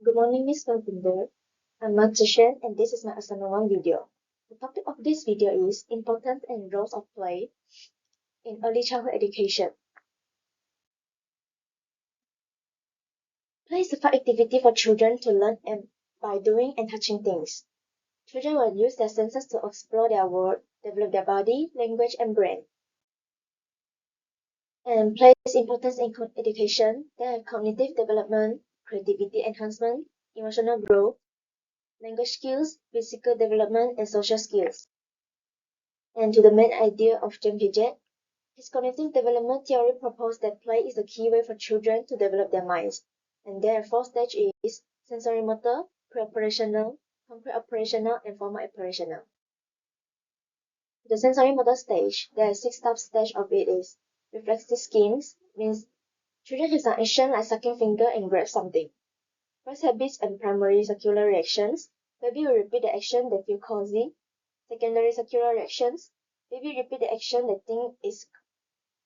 Good morning, Miss Govinder. I'm Xuan, and this is my assignment 1 video. The topic of this video is Importance and Roles of Play in Early Childhood Education. Play is a fun activity for children to learn by doing and touching things. Children will use their senses to explore their world, develop their body, language, and brain. And play's importance in education, they have cognitive development, creativity enhancement, emotional growth, language skills, physical development, and social skills. And to the main idea of Jean Piaget, his cognitive development theory proposed that play is a key way for children to develop their minds, and their 4 stages is sensory-motor, pre-operational, pre-operational, and formal operational. The sensory-motor stage, there are 6 sub-stages of it is reflexive schemes, means children have some action like sucking finger and grab something. First habits and primary circular reactions, baby will repeat the action they feel cozy. Secondary circular reactions, baby repeat the action they think is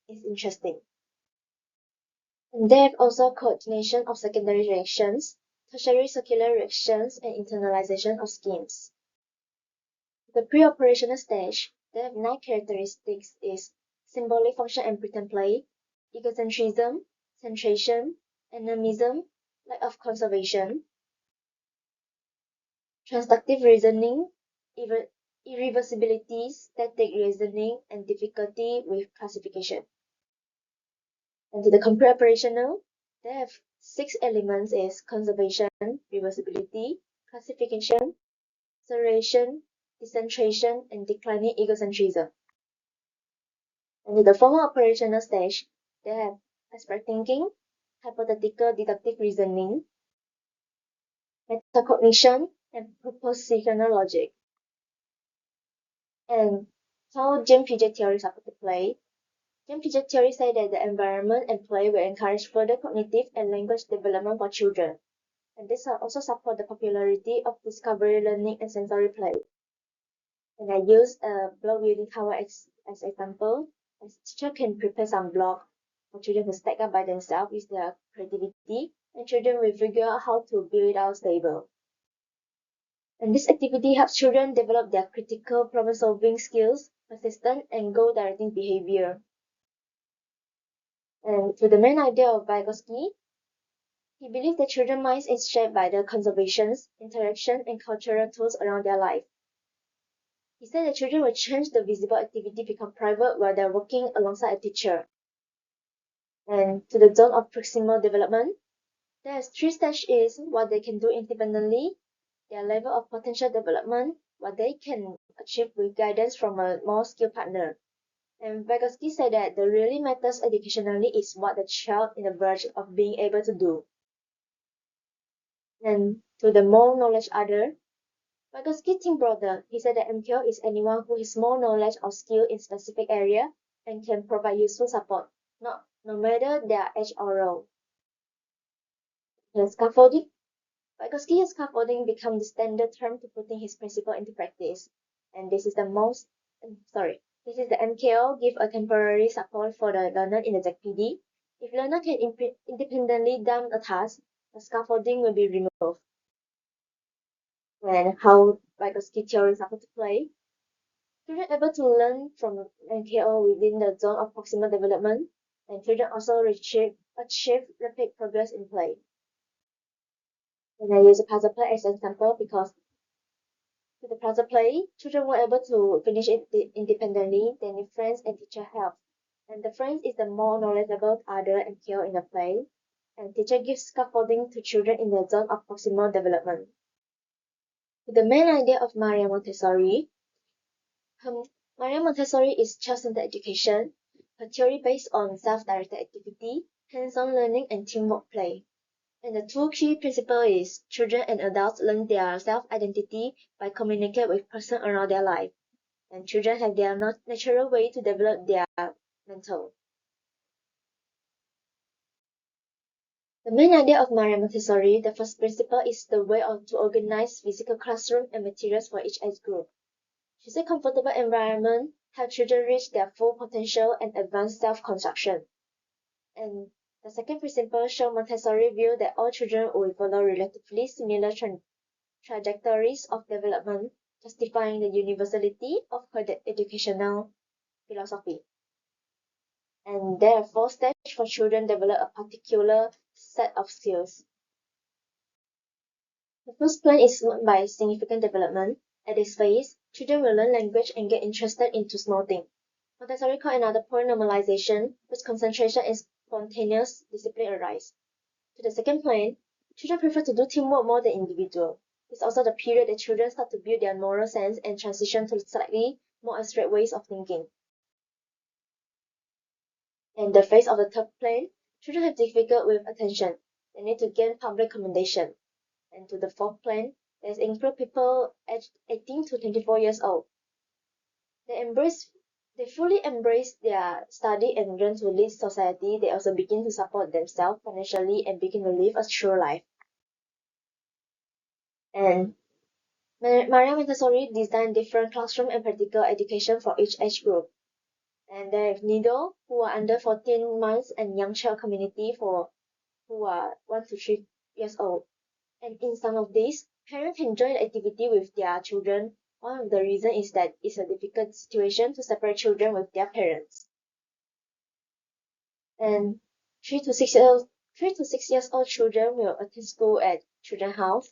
interesting. And they have also coordination of secondary reactions, tertiary circular reactions, and internalization of schemes. The pre-operational stage, they have 9 characteristics is symbolic function and pretend play, egocentrism, centration, animism, lack of conservation, transductive reasoning, irreversibility, static reasoning, and difficulty with classification. And to the compare operational, they have 6 elements is conservation, reversibility, classification, acceleration, decentration, and declining egocentrism. And to the formal operational stage, they have abstract thinking, hypothetical deductive reasoning, metacognition, and propositional logic. And how Jean Piaget theories are put to play. Jean Piaget theory said that the environment and play will encourage further cognitive and language development for children. And this also support the popularity of discovery learning and sensory play. And I use a block building tower as example, as teacher can prepare some block for children to stack up by themselves with their creativity, and children will figure out how to build it out stable. And this activity helps children develop their critical problem-solving skills, persistent and goal-directing behavior. And to the main idea of Vygotsky, he believed that children's minds is shaped by the conservations, interaction, and cultural tools around their life. He said that children will change the visible activity become private while they're working alongside a teacher. And to the zone of proximal development, there's 3 stages is what they can do independently, their level of potential development, what they can achieve with guidance from a more skilled partner. And Vygotsky said that the really matters educationally is what the child in the verge of being able to do. And to the more knowledge other, Vygotsky think broader. He said that MKO is anyone who has more knowledge or skill in specific area and can provide useful support, no matter their age or role. The scaffolding. Vygotsky's scaffolding become the standard term to putting his principle into practice. And this is the MKO give a temporary support for the learner in the ZPD. If learner can independently done a task, the scaffolding will be removed. And how Vygotsky theories are put to play. Children able to learn from MKO within the zone of proximal development, and children also achieve rapid progress in play. And I use a puzzle play as an example because with the puzzle play, children were able to finish it independently, they need friends and teacher help. And the friends is the more knowledgeable other MKO in the play, and teacher gives scaffolding to children in the zone of proximal development. The main idea of Maria Montessori. Maria Montessori is child-centered education, a theory based on self-directed activity, hands-on learning, and teamwork play. And the 2 key principles is children and adults learn their self-identity by communicating with person around their life, and children have their natural way to develop their mental. The main idea of Maria Montessori, the first principle is the way to organize physical classroom and materials for each age group. She said comfortable environment help children reach their full potential and advance self-construction. And The second principle shows Montessori view that all children will follow relatively similar trajectories of development, justifying the universality of her educational philosophy. And there are 4 stages for children develop a particular set of skills. The first plan is marked by significant development. At this phase, children will learn language and get interested into small things. Montessori called another point normalization, whose concentration and spontaneous discipline arise. To the second point, children prefer to do teamwork more than individual. It's also the period that children start to build their moral sense and transition to slightly more abstract ways of thinking. In the phase of the third plane, children have difficulty with attention. They need to gain public commendation. And to the fourth plane, there's include people aged 18 to 24 years old. They fully embrace their study and learn to lead society. They also begin to support themselves financially and begin to live a true life. And Maria Montessori designed different classroom and practical education for each age group. And there is Nido, who are under 14 months, and Young Child Community who are 1 to 3 years old. And in some of these, parents can join the activity with their children. One of the reasons is that it's a difficult situation to separate children with their parents. And 3 to 6 years old children will attend school at children's house,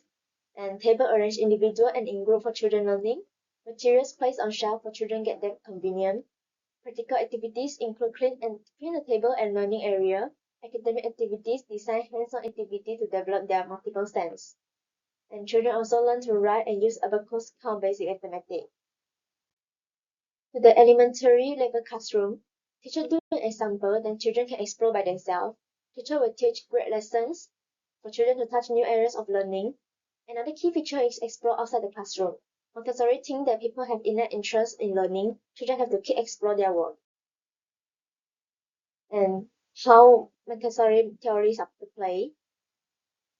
and table arranged individual and in group for children learning. Materials placed on shelf for children get them convenient. Practical activities include clean the table and learning area. Academic activities design hands-on activity to develop their multiple sense. And children also learn to write and use abacus count basic arithmetic. To the elementary level classroom, teacher do an example, then children can explore by themselves. Teacher will teach great lessons for children to touch new areas of learning. Another key feature is explore outside the classroom. Montessori thinks that people have innate interest in learning. Children have to keep explore their world. And how Montessori theories are to play.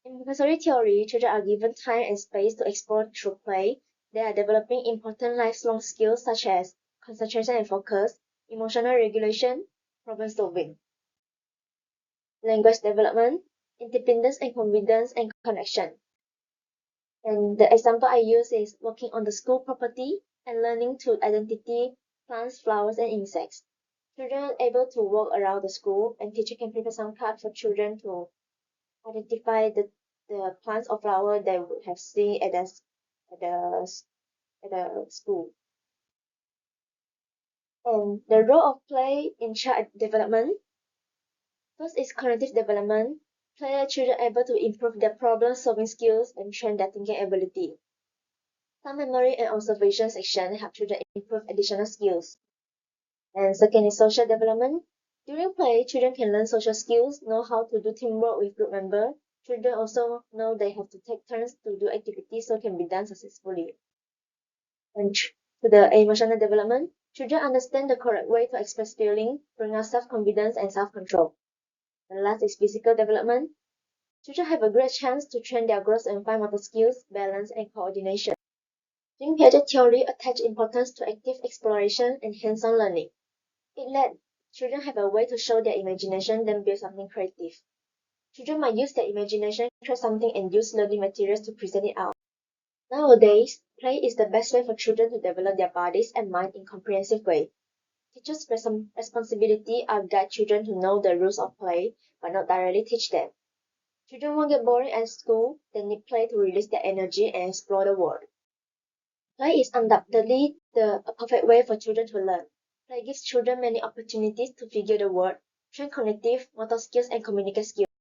In Montessori theory, children are given time and space to explore through play. They are developing important lifelong skills such as concentration and focus, emotional regulation, problem solving, language development, independence and confidence, and connection. And the example I use is working on the school property and learning to identify plants, flowers, and insects. Children are able to walk around the school, and teacher can prepare some cards for children to identify the plants or flower they would have seen at the school. And the role of play in child development. First is cognitive development. Play children able to improve their problem-solving skills and train their thinking ability. Some memory and observation section help children improve additional skills. And second is social development. During play, children can learn social skills, know how to do teamwork with group members. Children also know they have to take turns to do activities so it can be done successfully. And to the emotional development, children understand the correct way to express feeling, bring out self-confidence and self-control. And last is physical development. Children have a great chance to train their gross and fine motor skills, balance, and coordination. Jing Piaget theory attaches importance to active exploration and hands-on learning. It let children have a way to show their imagination, then build something creative. Children might use their imagination, try something, and use learning materials to present it out. Nowadays, play is the best way for children to develop their bodies and mind in a comprehensive way. Teachers' responsibility are guide children to know the rules of play, but not directly teach them. Children won't get boring at school, they need play to release their energy and explore the world. Play is undoubtedly a perfect way for children to learn. Play gives children many opportunities to figure the world, train cognitive, motor skills, and communicate skills.